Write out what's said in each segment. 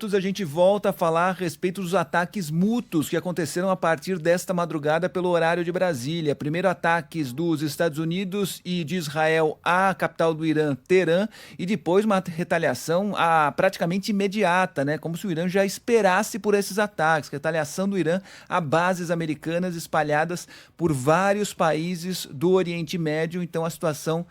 minutos a gente volta a falar a respeito dos ataques mútuos que aconteceram a partir desta madrugada pelo horário de Brasília. Primeiro ataques dos Estados Unidos e de Israel à capital do Irã, Teherã, e depois uma retaliação praticamente imediata, né? Como se o Irã já esperasse por esses ataques. Retaliação do Irã a bases americanas espalhadas por vários países do Oriente Médio. Então a situação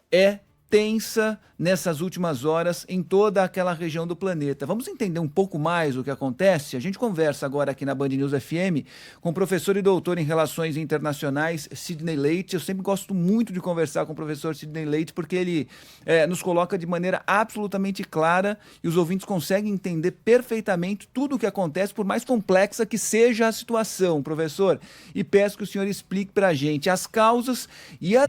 é tensa nessas últimas horas em toda aquela região do planeta. Vamos entender um pouco mais o que acontece? A gente conversa agora aqui na Band News FM com o professor e doutor em Relações Internacionais, Sidney Leite. Eu sempre gosto muito de conversar com o professor Sidney Leite porque ele nos coloca de maneira absolutamente clara e os ouvintes conseguem entender perfeitamente tudo o que acontece, por mais complexa que seja a situação, professor. E peço que o senhor explique para a gente as causas e a...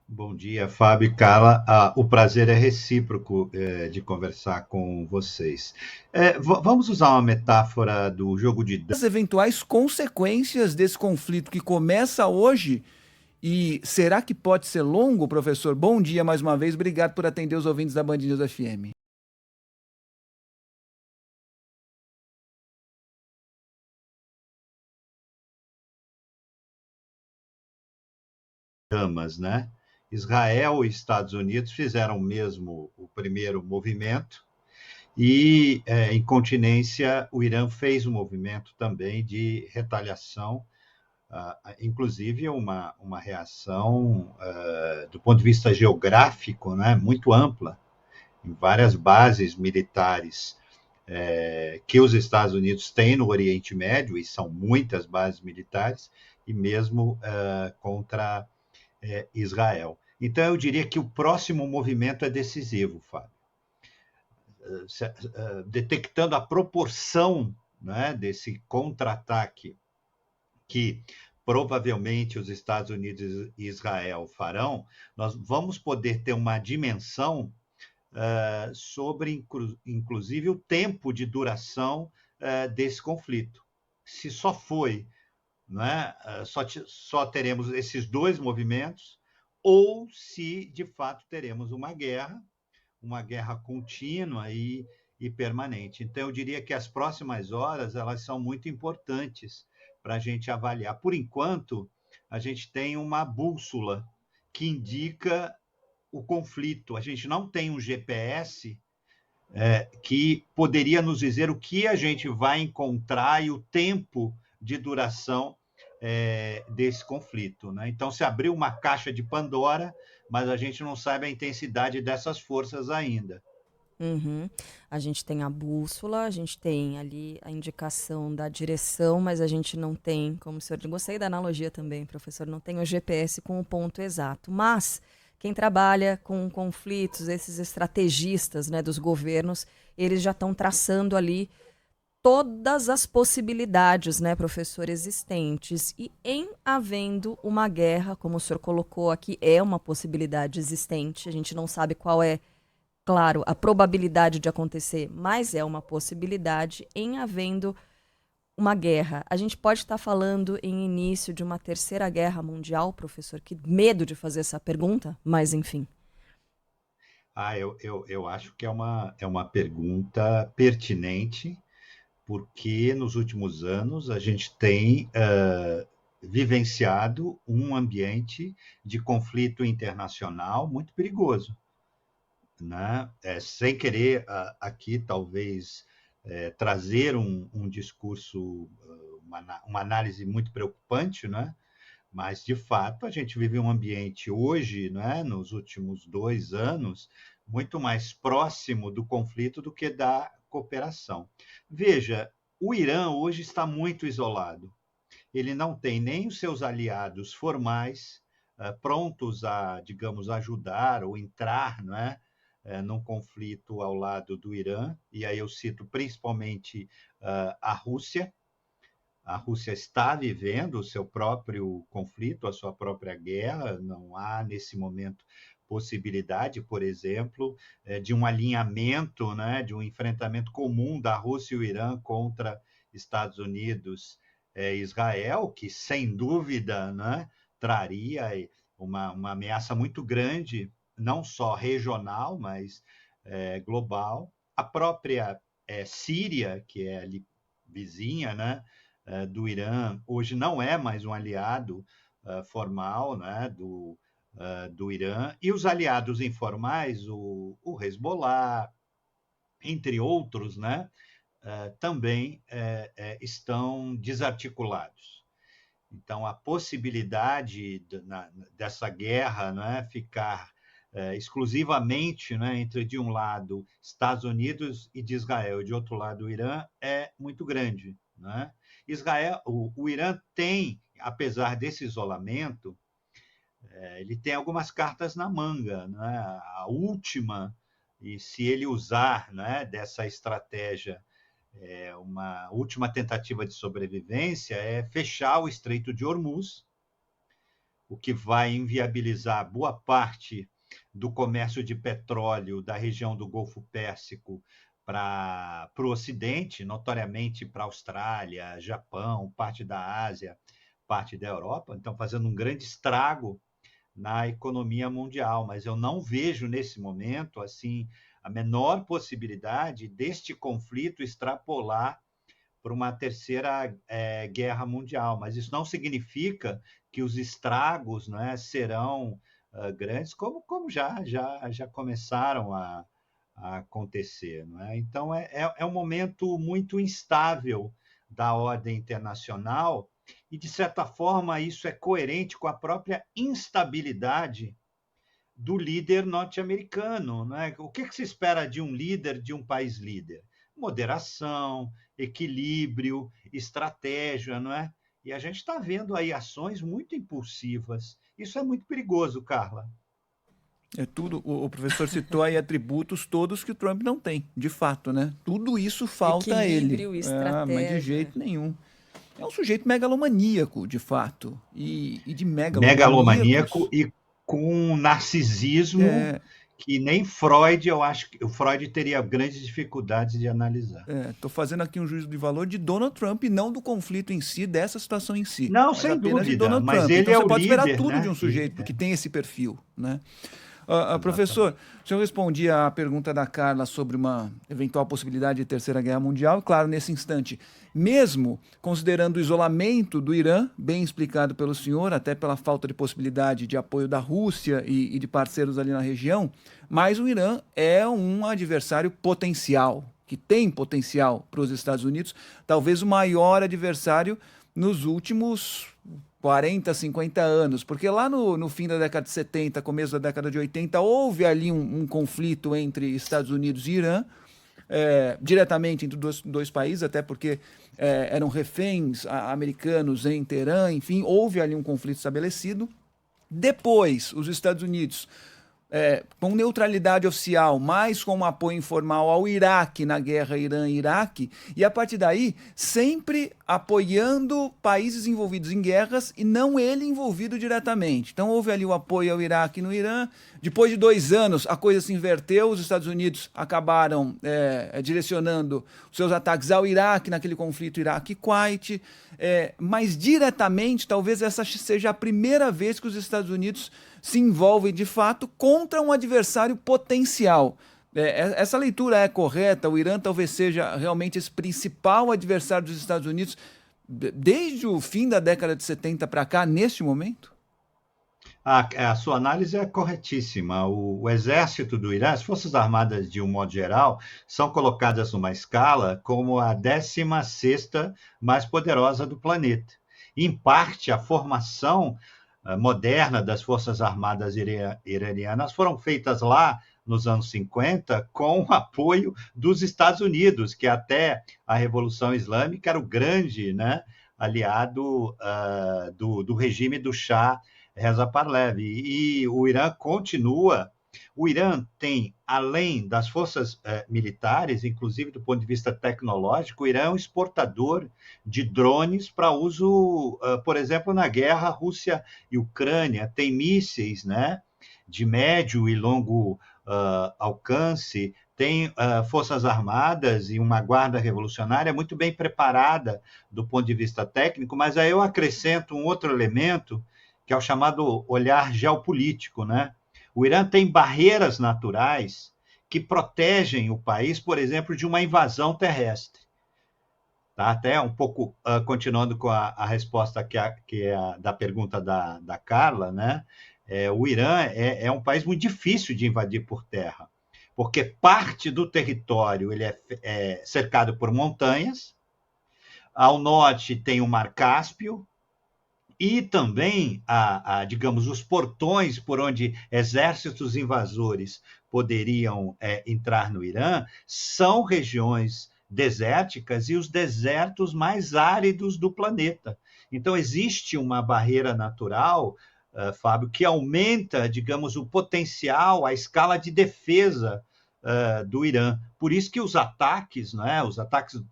Bom dia, Fábio e Carla. O prazer é recíproco de conversar com vocês. Vamos usar uma metáfora do jogo de as eventuais consequências desse conflito que começa hoje. E será que pode ser longo, professor? Bom dia mais uma vez. Obrigado por atender os ouvintes da Band News FM. damas, né? Israel e Estados Unidos fizeram mesmo o primeiro movimento e, em continência, o Irã fez um movimento também de retaliação, inclusive uma reação do ponto de vista geográfico, né, muito ampla, em várias bases militares que os Estados Unidos têm no Oriente Médio, e são muitas bases militares, e mesmo contra Israel. Então, eu diria que o próximo movimento é decisivo, Fábio. Detectando a proporção, né, desse contra-ataque que provavelmente os Estados Unidos e Israel farão, nós vamos poder ter uma dimensão sobre, inclusive, o tempo de duração desse conflito. Se só foi, né, só teremos esses dois movimentos, ou se, de fato, teremos uma guerra contínua e permanente. Então, eu diria que as próximas horas elas são muito importantes para a gente avaliar. Por enquanto, a gente tem uma bússola que indica o conflito. A gente não tem um GPS que poderia nos dizer o que a gente vai encontrar e o tempo de duração desse conflito, né? Então, se abriu uma caixa de Pandora, mas a gente não sabe a intensidade dessas forças ainda. Uhum. A gente tem a bússola, a gente tem ali a indicação da direção, mas a gente não tem, como o senhor, gostei da analogia também, professor, não tem o GPS com o ponto exato. Mas quem trabalha com conflitos, esses estrategistas, né, dos governos, eles já estão traçando ali todas as possibilidades, né, professor, existentes. E em havendo uma guerra, como o senhor colocou aqui, é uma possibilidade existente, a gente não sabe qual é, claro, a probabilidade de acontecer, mas é uma possibilidade em havendo uma guerra. A gente pode estar falando em início de uma terceira guerra mundial, professor? Que medo de fazer essa pergunta, mas enfim. Eu acho que é uma pergunta pertinente, porque nos últimos anos a gente tem vivenciado um ambiente de conflito internacional muito perigoso, né? Sem querer aqui talvez trazer um discurso, uma análise muito preocupante, né? Mas de fato a gente vive um ambiente hoje, né, nos últimos 2 anos, muito mais próximo do conflito do que da cooperação. Veja, o Irã hoje está muito isolado. Ele não tem nem os seus aliados formais prontos a, digamos, ajudar ou entrar, não é, num conflito ao lado do Irã, e aí eu cito principalmente a Rússia. A Rússia está vivendo o seu próprio conflito, a sua própria guerra, não há nesse momento possibilidade, por exemplo, de um alinhamento, né, de um enfrentamento comum da Rússia e o Irã contra Estados Unidos e Israel, que sem dúvida, né, traria uma ameaça muito grande, não só regional, mas global. A própria Síria, que é ali vizinha, né, do Irã, hoje não é mais um aliado formal, né, do Irã, e os aliados informais, o Hezbollah, entre outros, né, também estão desarticulados. Então, a possibilidade dessa guerra, né, ficar exclusivamente, né, entre, de um lado, Estados Unidos e de Israel, e de outro lado, o Irã, é muito grande. Né? O Irã tem, apesar desse isolamento, ele tem algumas cartas na manga. Né? A última, e se ele usar, né, dessa estratégia, uma última tentativa de sobrevivência, é fechar o Estreito de Hormuz, o que vai inviabilizar boa parte do comércio de petróleo da região do Golfo Pérsico para o Ocidente, notoriamente para a Austrália, Japão, parte da Ásia, parte da Europa, então fazendo um grande estrago na economia mundial. Mas eu não vejo nesse momento assim a menor possibilidade deste conflito extrapolar para uma terceira guerra mundial. Mas isso não significa que os estragos, né, serão grandes, como já começaram a acontecer. Não é? Então, é um momento muito instável da ordem internacional e, de certa forma, isso é coerente com a própria instabilidade do líder norte-americano. Não é? O que se espera de um líder de um país líder? Moderação, equilíbrio, estratégia, não é? E a gente está vendo aí ações muito impulsivas. Isso é muito perigoso, Carla. É tudo, o professor citou aí atributos todos que o Trump não tem, de fato, né? Tudo isso falta a ele. Equilíbrio, estratégia. Mas de jeito nenhum. É um sujeito megalomaníaco, de fato. E de megalomaníaco e com narcisismo que nem Freud, eu acho que o Freud teria grandes dificuldades de analisar. Estou fazendo aqui um juízo de valor de Donald Trump e não do conflito em si, dessa situação em si. Não, sem dúvida, de Donald mas Trump. ele então, é você o pode líder, esperar tudo, né, de um sujeito que tem esse perfil, né? Exatamente. Professor, o senhor respondia à pergunta da Carla sobre uma eventual possibilidade de terceira guerra mundial. Claro, nesse instante, mesmo considerando o isolamento do Irã, bem explicado pelo senhor, até pela falta de possibilidade de apoio da Rússia e de parceiros ali na região, mas o Irã é um adversário potencial, que tem potencial para os Estados Unidos, talvez o maior adversário nos últimos 40, 50 anos, porque lá no fim da década de 70, começo da década de 80, houve ali um conflito entre Estados Unidos e Irã, diretamente entre dois países, até porque eram reféns americanos em Teherã, enfim, houve ali um conflito estabelecido. Depois, os Estados Unidos, com neutralidade oficial, mas com um apoio informal ao Iraque na guerra Irã-Iraque, e a partir daí sempre apoiando países envolvidos em guerras e não ele envolvido diretamente. Então houve ali o apoio ao Iraque no Irã. Depois de 2 anos a coisa se inverteu, os Estados Unidos acabaram direcionando os seus ataques ao Iraque naquele conflito Iraque-Kuwait, mas diretamente talvez essa seja a primeira vez que os Estados Unidos se envolvem de fato contra um adversário potencial. Essa leitura é correta? O Irã talvez seja realmente esse principal adversário dos Estados Unidos desde o fim da década de 70 para cá, neste momento? A sua análise é corretíssima. O exército do Irã, as Forças Armadas, de um modo geral, são colocadas numa escala como a 16ª mais poderosa do planeta. Em parte, a formação moderna das Forças Armadas iranianas foram feitas lá nos anos 50 com o apoio dos Estados Unidos, que até a Revolução Islâmica era o grande, né, aliado do regime do Shah Reza Pahlavi. E o Irã continua. O Irã tem, além das forças militares, inclusive do ponto de vista tecnológico, o Irã é um exportador de drones para uso, por exemplo, na guerra Rússia e Ucrânia. Tem mísseis, né, de médio e longo alcance, tem forças armadas e uma guarda revolucionária muito bem preparada do ponto de vista técnico, mas aí eu acrescento um outro elemento, que é o chamado olhar geopolítico, né? O Irã tem barreiras naturais que protegem o país, por exemplo, de uma invasão terrestre. Tá? Até um pouco continuando com a resposta que é da pergunta da Carla, né? O Irã é um país muito difícil de invadir por terra, porque parte do território ele é cercado por montanhas, ao norte tem o Mar Cáspio, e também, digamos, os portões por onde exércitos invasores poderiam entrar no Irã são regiões desérticas e os desertos mais áridos do planeta. Então, existe uma barreira natural, Fábio, que aumenta, digamos, o potencial, a escala de defesa do Irã. Por isso que os ataques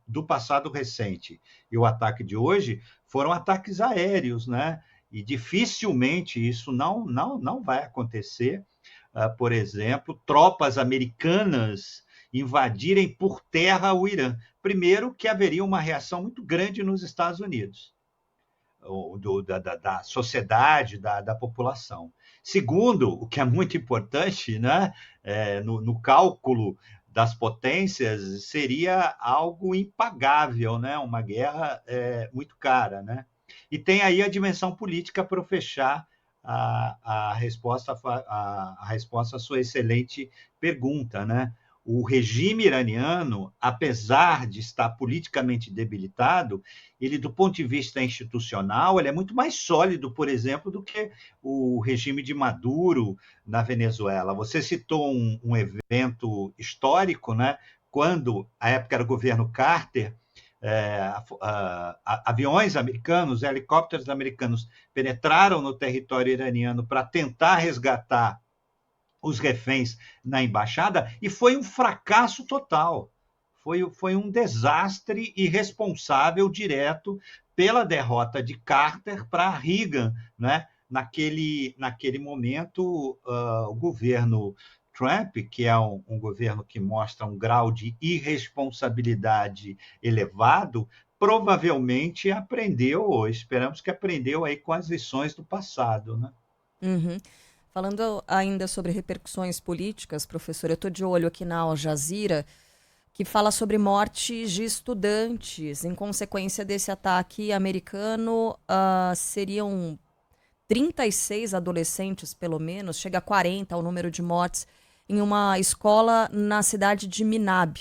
do passado recente e o ataque de hoje foram ataques aéreos, né? E dificilmente isso não vai acontecer, por exemplo, tropas americanas invadirem por terra o Irã. Primeiro, que haveria uma reação muito grande nos Estados Unidos, da sociedade, da população. Segundo, o que é muito importante, né, no cálculo das potências, seria algo impagável, né, uma guerra muito cara, né? E tem aí a dimensão política para fechar a resposta à sua excelente pergunta, né? O regime iraniano, apesar de estar politicamente debilitado, ele, do ponto de vista institucional, ele é muito mais sólido, por exemplo, do que o regime de Maduro na Venezuela. Você citou um evento histórico, né? Quando, a época era o governo Carter, aviões americanos, helicópteros americanos penetraram no território iraniano para tentar resgatar os reféns na embaixada, e foi um fracasso total. Foi um desastre irresponsável direto pela derrota de Carter para Reagan, né? Naquele momento, o governo Trump, que é um governo que mostra um grau de irresponsabilidade elevado, provavelmente aprendeu, ou esperamos que aprendeu aí com as lições do passado, né? Uhum. Falando ainda sobre repercussões políticas, professor, eu estou de olho aqui na Al Jazeera, que fala sobre mortes de estudantes. Em consequência desse ataque americano, seriam 36 adolescentes, pelo menos, chega a 40 o número de mortes, em uma escola na cidade de Minab.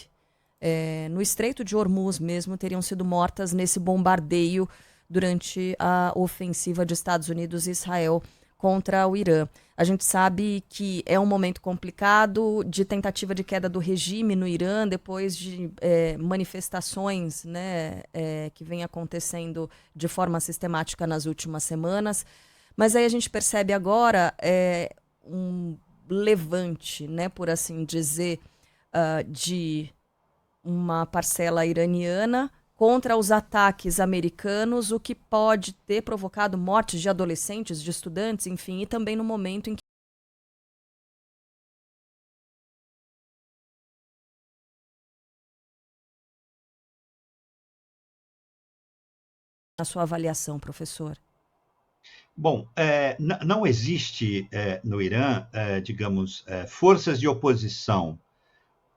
No Estreito de Hormuz mesmo, teriam sido mortas nesse bombardeio durante a ofensiva de Estados Unidos e Israel contra o Irã. A gente sabe que é um momento complicado de tentativa de queda do regime no Irã, depois de manifestações, né, que vem acontecendo de forma sistemática nas últimas semanas. Mas aí a gente percebe agora um levante, né, por assim dizer, de uma parcela iraniana contra os ataques americanos, o que pode ter provocado mortes de adolescentes, de estudantes, enfim, e também no momento em que a sua avaliação, professor. Bom, não existe no Irã, digamos, forças de oposição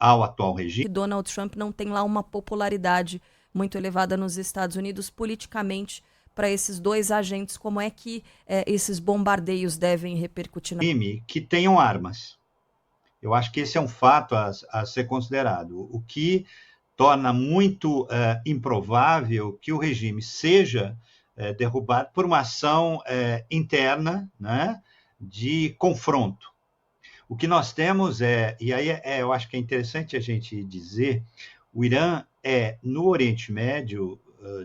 ao atual regime. Que Donald Trump não tem lá uma popularidade muito elevada nos Estados Unidos politicamente para esses dois agentes. Como é que esses bombardeios devem repercutir? Que tenham armas. Eu acho que esse é um fato a ser considerado, o que torna muito improvável que o regime seja derrubado por uma ação interna, né, de confronto. O que nós temos e aí eu acho que é interessante a gente dizer, o Irã no Oriente Médio,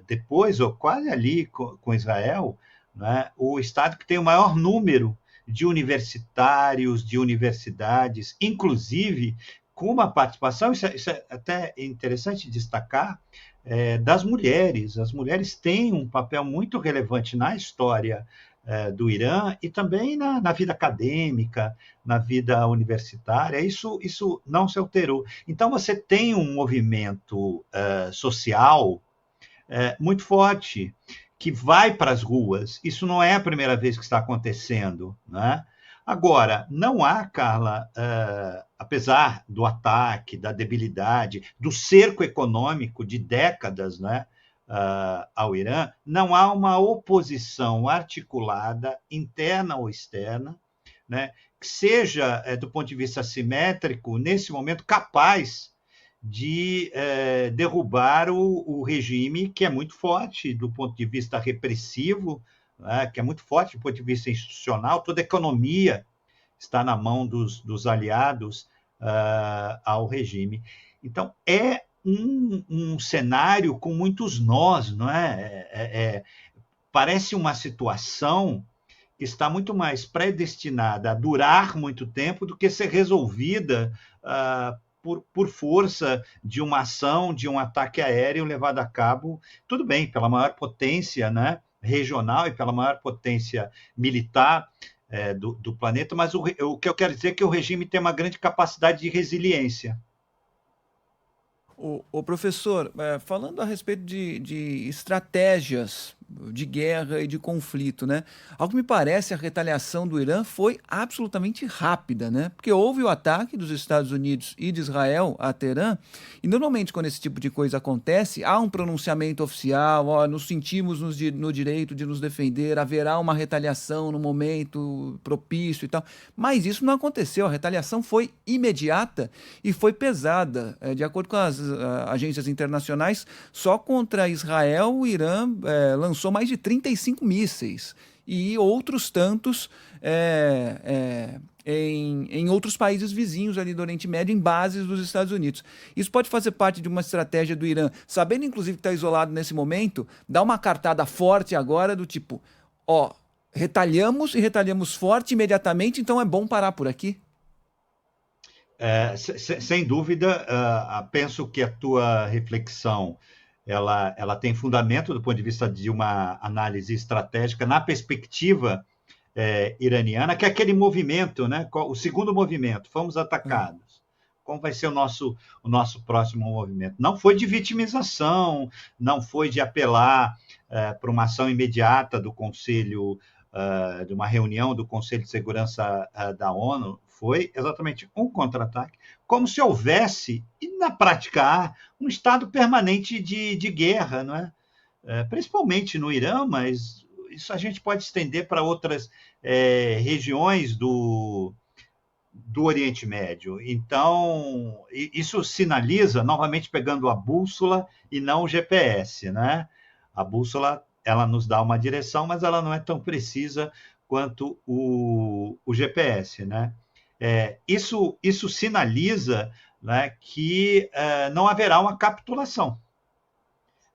depois, ou quase ali com Israel, né, o estado que tem o maior número de universitários, de universidades, inclusive com uma participação, isso é até interessante destacar, das mulheres. As mulheres têm um papel muito relevante na história do Irã e também na vida acadêmica, na vida universitária. Isso não se alterou. Então, você tem um movimento social muito forte, que vai para as ruas. Isso não é a primeira vez que está acontecendo, né? Agora, não há, Carla, apesar do ataque, da debilidade, do cerco econômico de décadas, né, ao Irã, não há uma oposição articulada, interna ou externa, né, que seja, do ponto de vista simétrico, nesse momento, capaz de derrubar o regime, que é muito forte do ponto de vista repressivo, né, que é muito forte do ponto de vista institucional, toda a economia está na mão dos aliados ao regime. Então, é um cenário com muitos nós, não é? Parece uma situação que está muito mais predestinada a durar muito tempo do que ser resolvida por força de uma ação, de um ataque aéreo levado a cabo, tudo bem, pela maior potência, né, regional e pela maior potência militar do planeta, mas o que eu quero dizer é que o regime tem uma grande capacidade de resiliência. O professor, falando a respeito de estratégias de guerra e de conflito, né? Ao que me parece, a retaliação do Irã foi absolutamente rápida, né? Porque houve o ataque dos Estados Unidos e de Israel a Teherã, e normalmente quando esse tipo de coisa acontece, há um pronunciamento oficial, ó, nos sentimos no direito de nos defender, haverá uma retaliação no momento propício e tal. Mas isso não aconteceu, a retaliação foi imediata e foi pesada. De acordo com as agências internacionais, só contra Israel o Irã lançou mais de 35 mísseis e outros tantos em outros países vizinhos ali do Oriente Médio, em bases dos Estados Unidos. Isso pode fazer parte de uma estratégia do Irã, sabendo inclusive que está isolado nesse momento, dar uma cartada forte agora do tipo, ó, retalhamos e retalhamos forte imediatamente, então é bom parar por aqui? Sem dúvida, penso que a tua reflexão ela tem fundamento do ponto de vista de uma análise estratégica na perspectiva iraniana, que é aquele movimento, né? O segundo movimento, fomos atacados. Como vai ser o nosso próximo movimento? Não foi de vitimização, não foi de apelar para uma ação imediata do Conselho, de uma reunião do Conselho de Segurança da ONU, foi exatamente um contra-ataque, como se houvesse, e na prática há, um estado permanente de guerra, não é? Principalmente no Irã, mas isso a gente pode estender para outras regiões do Oriente Médio. Então, isso sinaliza, novamente pegando a bússola e não o GPS, né? A bússola, ela nos dá uma direção, mas ela não é tão precisa quanto o GPS, né? Isso sinaliza, né, que não haverá uma capitulação.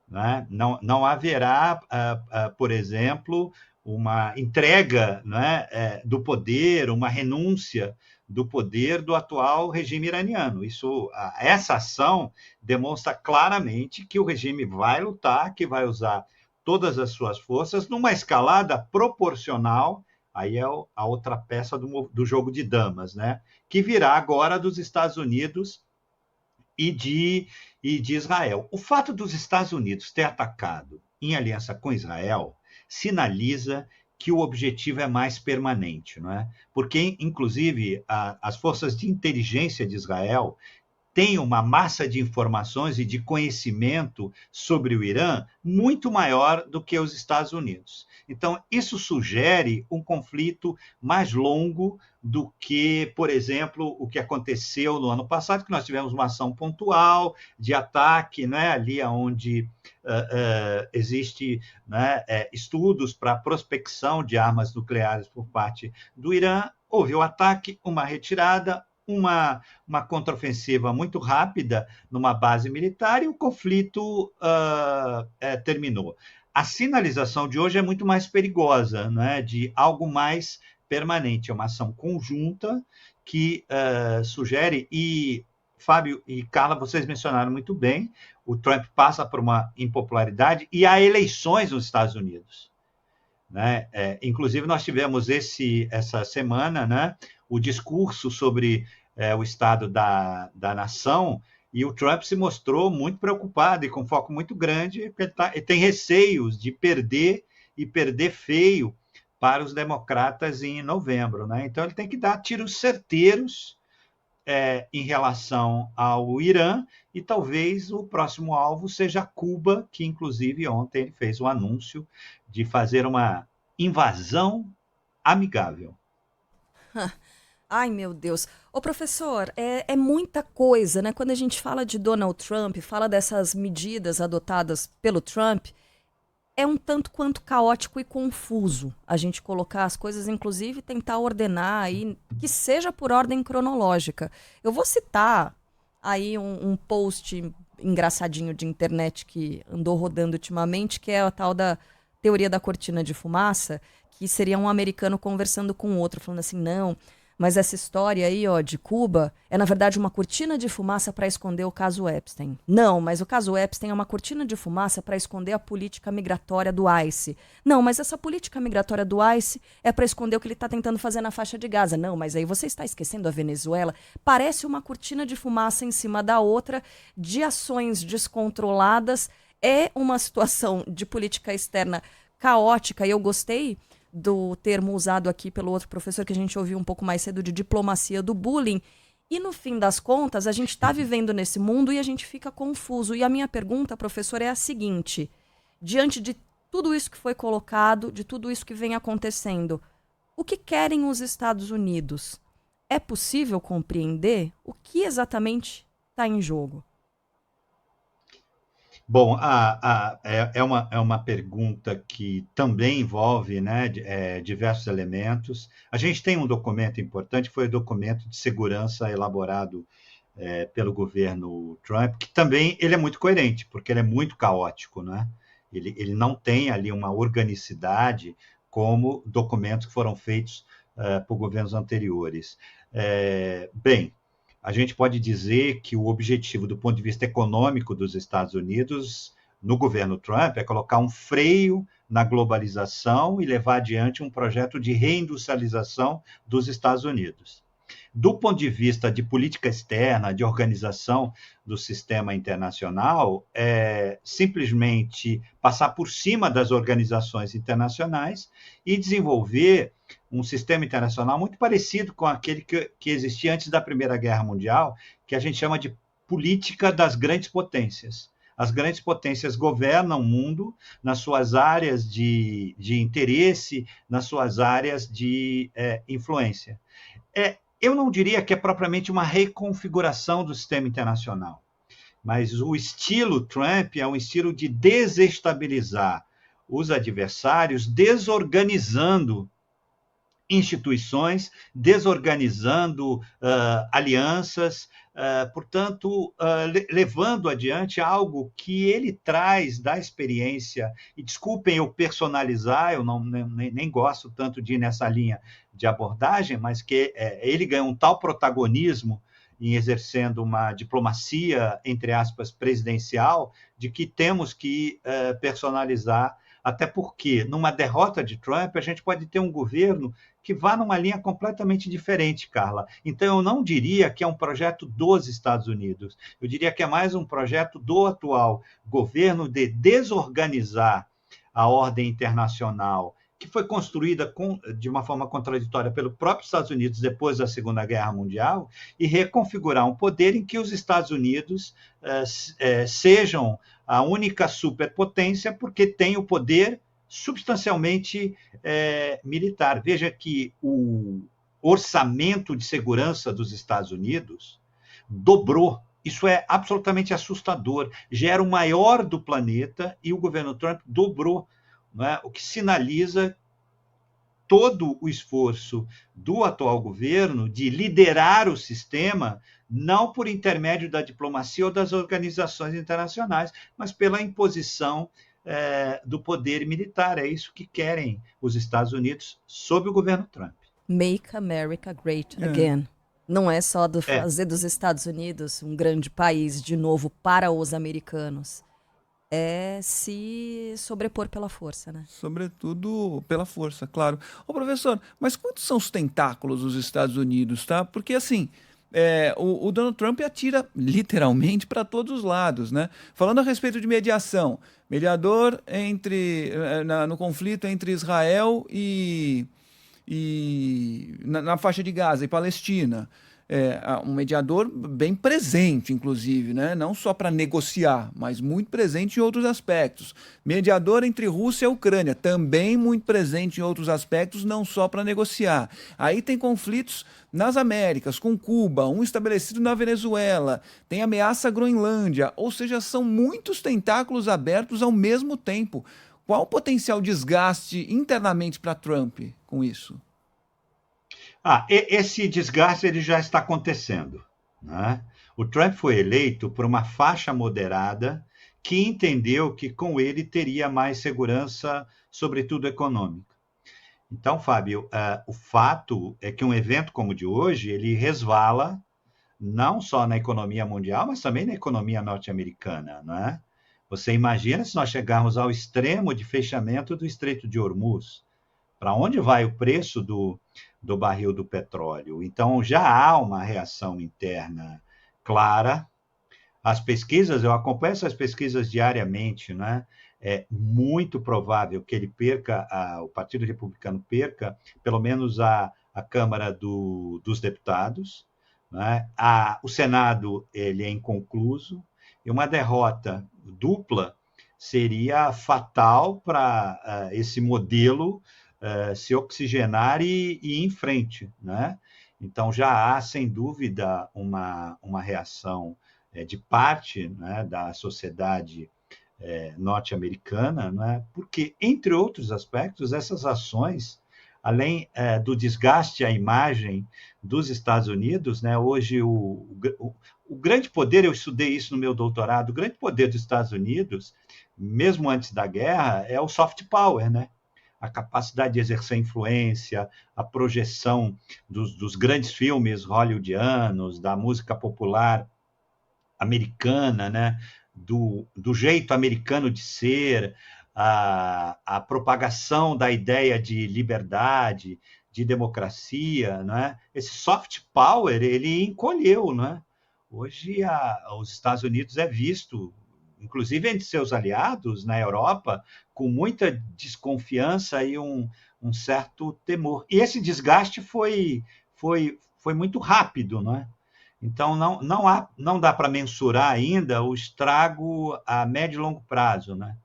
Né? Não haverá, por exemplo, uma entrega, né, do poder, uma renúncia do poder do atual regime iraniano. Essa ação demonstra claramente que o regime vai lutar, que vai usar todas as suas forças numa escalada proporcional. Aí é a outra peça do jogo de damas, né? Que virá agora dos Estados Unidos e de Israel. O fato dos Estados Unidos ter atacado em aliança com Israel sinaliza que o objetivo é mais permanente, não é? Porque, inclusive, as forças de inteligência de Israel têm uma massa de informações e de conhecimento sobre o Irã muito maior do que os Estados Unidos. Então, isso sugere um conflito mais longo do que, por exemplo, o que aconteceu no ano passado, que nós tivemos uma ação pontual de ataque, né, ali onde existe, né, estudos para prospecção de armas nucleares por parte do Irã. Houve o ataque, uma retirada, uma contraofensiva muito rápida numa base militar e o conflito terminou. A sinalização de hoje é muito mais perigosa, né? De algo mais permanente, é uma ação conjunta que sugere, e Fábio e Carla, vocês mencionaram muito bem, o Trump passa por uma impopularidade e há eleições nos Estados Unidos. Né? Inclusive, nós tivemos essa semana, né, o discurso sobre o estado da nação, e o Trump se mostrou muito preocupado e com foco muito grande, porque ele tem receios de perder, e perder feio, para os democratas em novembro, né? Então ele tem que dar tiros certeiros em relação ao Irã, e talvez o próximo alvo seja Cuba, que inclusive ontem ele fez o anúncio de fazer uma invasão amigável. Ai, meu Deus. Ô, professor, é muita coisa, né? Quando a gente fala de Donald Trump, fala dessas medidas adotadas pelo Trump, é um tanto quanto caótico e confuso a gente colocar as coisas, inclusive tentar ordenar aí, que seja por ordem cronológica. Eu vou citar aí um post engraçadinho de internet que andou rodando ultimamente, que é a tal da teoria da cortina de fumaça, que seria um americano conversando com outro, falando assim, não, mas essa história aí, ó, de Cuba é, na verdade, uma cortina de fumaça para esconder o caso Epstein. Não, mas o caso Epstein é uma cortina de fumaça para esconder a política migratória do ICE. Não, mas essa política migratória do ICE é para esconder o que ele está tentando fazer na faixa de Gaza. Não, mas aí você está esquecendo a Venezuela. Parece uma cortina de fumaça em cima da outra, de ações descontroladas. É uma situação de política externa caótica, e eu gostei do termo usado aqui pelo outro professor que a gente ouviu um pouco mais cedo, de diplomacia do bullying. E no fim das contas, a gente está vivendo nesse mundo e a gente fica confuso. E a minha pergunta, professor, é a seguinte: diante de tudo isso que foi colocado, de tudo isso que vem acontecendo, o que querem os Estados Unidos? É possível compreender o que exatamente está em jogo? Bom, é uma pergunta que também envolve, né, diversos elementos. A gente tem um documento importante, que foi o documento de segurança elaborado pelo governo Trump, que também ele é muito coerente, porque ele é muito caótico, né? Ele não tem ali uma organicidade como documentos que foram feitos por governos anteriores. Bem, a gente pode dizer que o objetivo do ponto de vista econômico dos Estados Unidos, no governo Trump, é colocar um freio na globalização e levar adiante um projeto de reindustrialização dos Estados Unidos. Do ponto de vista de política externa, de organização do sistema internacional, é simplesmente passar por cima das organizações internacionais e desenvolver um sistema internacional muito parecido com aquele que existia antes da Primeira Guerra Mundial, que a gente chama de política das grandes potências. As grandes potências governam o mundo nas suas áreas de interesse, nas suas áreas de influência. Eu não diria que é propriamente uma reconfiguração do sistema internacional, mas o estilo Trump é um estilo de desestabilizar os adversários, desorganizando instituições, desorganizando alianças, portanto, levando adiante algo que ele traz da experiência. E desculpem eu personalizar, eu nem gosto tanto de ir nessa linha de abordagem, mas que ele ganhou um tal protagonismo em exercendo uma diplomacia, entre aspas, presidencial, de que temos que personalizar, até porque, numa derrota de Trump, a gente pode ter um governo que vá numa linha completamente diferente, Carla. Então, eu não diria que é um projeto dos Estados Unidos, eu diria que é mais um projeto do atual governo de desorganizar a ordem internacional, que foi construída de uma forma contraditória pelo próprio Estados Unidos depois da Segunda Guerra Mundial, e reconfigurar um poder em que os Estados Unidos sejam a única superpotência, porque tem o poder substancialmente militar. Veja que o orçamento de segurança dos Estados Unidos dobrou. Isso é absolutamente assustador. Já era o maior do planeta e o governo Trump dobrou, né? O que sinaliza todo o esforço do atual governo de liderar o sistema, não por intermédio da diplomacia ou das organizações internacionais, mas pela imposição do poder militar. É isso que querem os Estados Unidos sob o governo Trump. Make America Great Again. Não é só fazer dos Estados Unidos um grande país de novo para os americanos. É se sobrepor pela força, né? Sobretudo pela força, claro. Ô, professor, mas quantos são os tentáculos dos Estados Unidos, tá? Porque, assim, o Donald Trump atira literalmente para todos os lados, né? Falando a respeito de mediação, mediador no conflito entre Israel e na faixa de Gaza e Palestina. Um mediador bem presente, inclusive, né? Não só para negociar, mas muito presente em outros aspectos. Mediador entre Rússia e Ucrânia, também muito presente em outros aspectos, não só para negociar. Aí tem conflitos nas Américas, com Cuba, um estabelecido na Venezuela, tem ameaça à Groenlândia, ou seja, são muitos tentáculos abertos ao mesmo tempo. Qual o potencial desgaste internamente para Trump com isso? Esse desgaste ele já está acontecendo, né? O Trump foi eleito por uma faixa moderada que entendeu que com ele teria mais segurança, sobretudo econômica. Então, Fábio, o fato é que um evento como o de hoje, ele resvala não só na economia mundial, mas também na economia norte-americana, né? Você imagina se nós chegarmos ao extremo de fechamento do Estreito de Hormuz, para onde vai o preço do barril do petróleo? Então, já há uma reação interna clara. As pesquisas, eu acompanho essas pesquisas diariamente, né? É muito provável que ele perca, o Partido Republicano perca, pelo menos a Câmara dos Deputados, né? O Senado ele é inconcluso, e uma derrota dupla seria fatal para esse modelo se oxigenar e ir em frente, né? Então, já há, sem dúvida, uma reação de parte, né, da sociedade norte-americana, né? Porque, entre outros aspectos, essas ações, além do desgaste à imagem dos Estados Unidos, né? Hoje, o grande poder, eu estudei isso no meu doutorado, o grande poder dos Estados Unidos, mesmo antes da guerra, é o soft power, né? A capacidade de exercer influência, a projeção dos grandes filmes hollywoodianos, da música popular americana, né? do jeito americano de ser, a propagação da ideia de liberdade, de democracia, né? Esse soft power, ele encolheu, né? Hoje, os Estados Unidos é visto, inclusive entre seus aliados na Europa, com muita desconfiança e um certo temor. E esse desgaste foi muito rápido, né? Então, não dá para mensurar ainda o estrago a médio e longo prazo, né?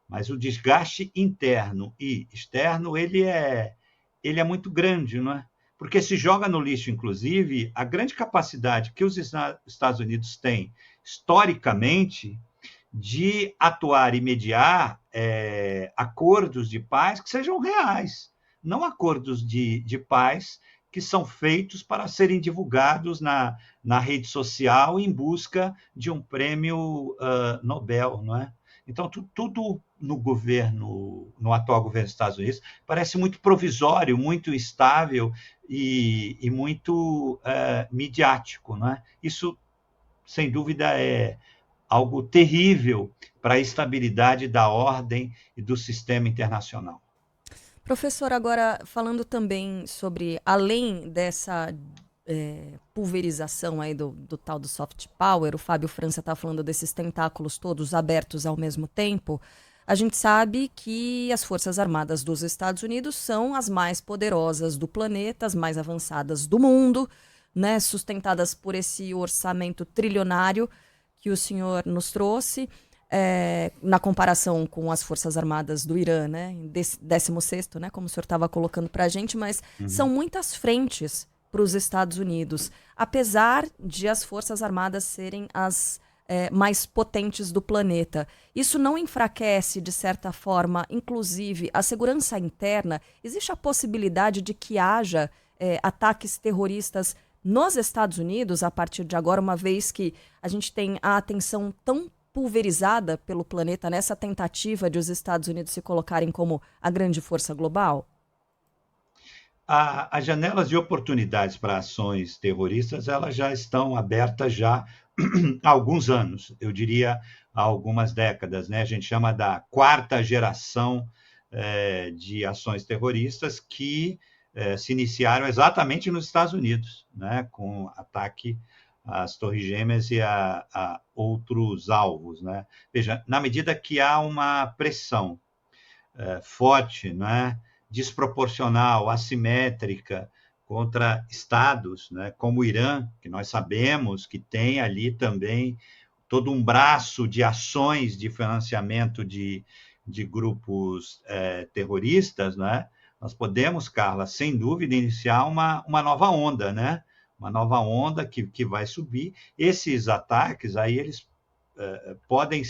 Mas o desgaste interno e externo, ele é muito grande, não é? Porque se joga no lixo, inclusive, a grande capacidade que os Estados Unidos têm, historicamente, de atuar e mediar acordos de paz que sejam reais, não acordos de paz que são feitos para serem divulgados na rede social em busca de um prêmio Nobel, não é? Então, tudo no atual governo dos Estados Unidos, parece muito provisório, muito instável e muito midiático, não é? Isso, sem dúvida, é algo terrível para a estabilidade da ordem e do sistema internacional. Professor, agora falando também sobre, além dessa pulverização aí do tal do soft power, o Fábio França está falando desses tentáculos todos abertos ao mesmo tempo, a gente sabe que as Forças Armadas dos Estados Unidos são as mais poderosas do planeta, as mais avançadas do mundo, né, sustentadas por esse orçamento trilionário que o senhor nos trouxe, na comparação com as Forças Armadas do Irã, né, 16º, né, como o senhor estava colocando para a gente, mas são muitas frentes para os Estados Unidos, apesar de as Forças Armadas serem as mais potentes do planeta. Isso não enfraquece, de certa forma, inclusive, a segurança interna? Existe a possibilidade de que haja ataques terroristas nos Estados Unidos a partir de agora, uma vez que a gente tem a atenção tão pulverizada pelo planeta nessa tentativa de os Estados Unidos se colocarem como a grande força global? As janelas de oportunidades para ações terroristas, elas já estão abertas já há alguns anos, eu diria há algumas décadas, né? A gente chama da quarta geração de ações terroristas que se iniciaram exatamente nos Estados Unidos, né, com ataque às Torres Gêmeas e a outros alvos, né? Veja, na medida que há uma pressão forte, né, desproporcional, assimétrica contra estados, né, como o Irã, que nós sabemos que tem ali também todo um braço de ações de financiamento de grupos terroristas, né? Nós podemos, Carla, sem dúvida, iniciar uma nova onda, né? Uma nova onda que vai subir. Esses ataques, aí eles podem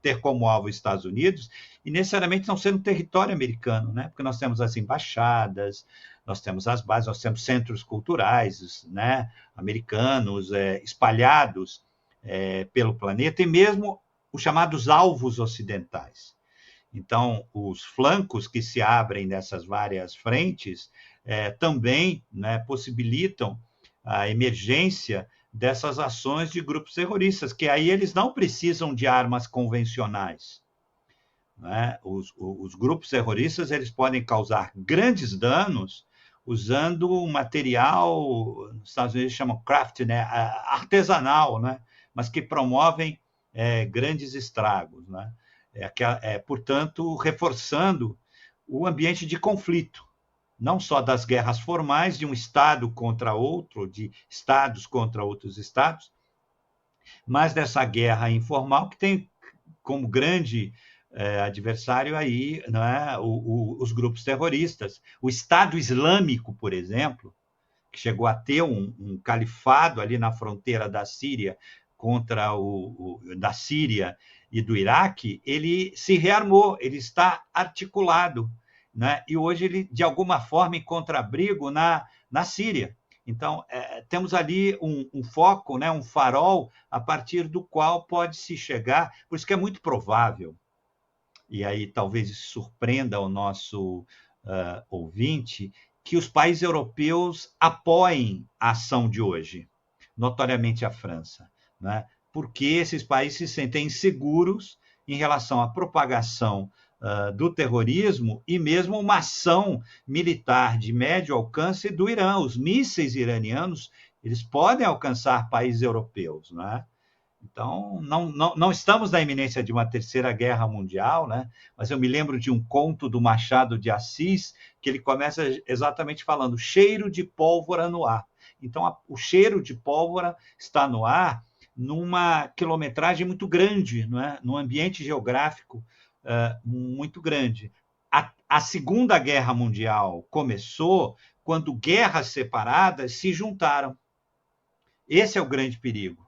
ter como alvo os Estados Unidos e necessariamente não ser no território americano, né? Porque nós temos as embaixadas, nós temos as bases, nós temos centros culturais, né, americanos espalhados pelo planeta e mesmo os chamados alvos ocidentais. Então, os flancos que se abrem nessas várias frentes também, né, possibilitam a emergência dessas ações de grupos terroristas, que aí eles não precisam de armas convencionais, né? Os grupos terroristas eles podem causar grandes danos usando um material, nos Estados Unidos chamam craft, né, artesanal, né, mas que promovem grandes estragos, né? Portanto, reforçando o ambiente de conflito, não só das guerras formais de um Estado contra outro, de Estados contra outros Estados, mas dessa guerra informal que tem como grande adversário aí, né, os grupos terroristas. O Estado Islâmico, por exemplo, que chegou a ter um califado ali na fronteira da Síria contra da Síria e do Iraque, ele se rearmou, ele está articulado, né? E hoje ele, de alguma forma, encontra abrigo na Síria. Então, temos ali um foco, né, um farol, a partir do qual pode-se chegar, por isso que é muito provável, e aí talvez isso surpreenda o nosso ouvinte, que os países europeus apoiem a ação de hoje, notoriamente a França, né? Porque esses países se sentem inseguros em relação à propagação do terrorismo e mesmo uma ação militar de médio alcance do Irã. Os mísseis iranianos, eles podem alcançar países europeus, né? Então, não estamos na iminência de uma terceira guerra mundial, né? Mas eu me lembro de um conto do Machado de Assis, que ele começa exatamente falando cheiro de pólvora no ar. Então, o cheiro de pólvora está no ar numa quilometragem muito grande, não é? Num ambiente geográfico muito grande. A Segunda Guerra Mundial começou quando guerras separadas se juntaram. Esse é o grande perigo.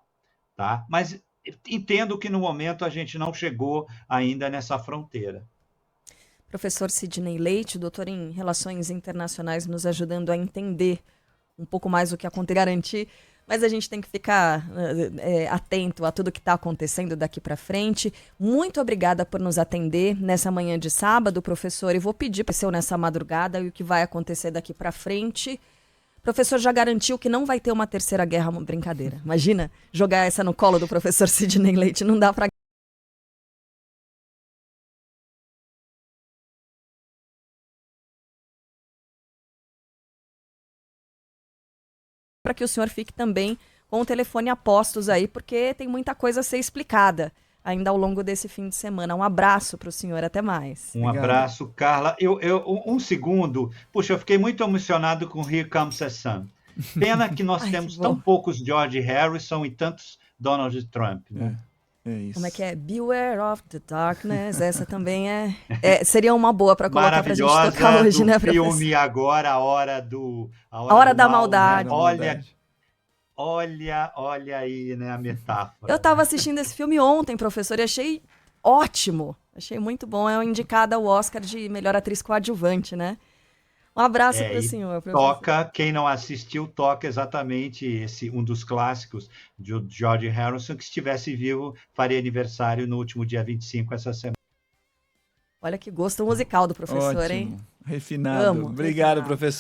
Tá? Mas entendo que no momento a gente não chegou ainda nessa fronteira. Professor Sidney Leite, doutor em Relações Internacionais, nos ajudando a entender um pouco mais o que acontece, garantir, mas a gente tem que ficar atento a tudo que está acontecendo daqui para frente. Muito obrigada por nos atender nessa manhã de sábado, professor, e vou pedir para o seu nessa madrugada e o que vai acontecer daqui para frente. Professor já garantiu que não vai ter uma terceira guerra, brincadeira. Imagina jogar essa no colo do professor Sidney Leite, não dá para que o senhor fique também com o telefone a postos aí, porque tem muita coisa a ser explicada ainda ao longo desse fim de semana. Um abraço para o senhor, até mais. Um abraço, Carla. Um segundo. Puxa, eu fiquei muito emocionado com Here Comes the Sun. Pena que nós temos tão poucos George Harrison e tantos Donald Trump, né? É isso. Como é que é? Beware of the darkness. Essa também seria uma boa para colocar para a gente tocar hoje, né, professor? Filme agora, a hora da maldade. Né? Olha aí, né, a metáfora. Eu estava assistindo esse filme ontem, professor, e achei ótimo. Achei muito bom. É indicada ao Oscar de melhor atriz coadjuvante, né? Um abraço para o senhor, professor. Quem não assistiu, toca exatamente um dos clássicos de George Harrison, que se estivesse vivo, faria aniversário no último dia 25 essa semana. Olha que gosto musical do professor, Ótimo. hein? Refinado. Obrigado, professor.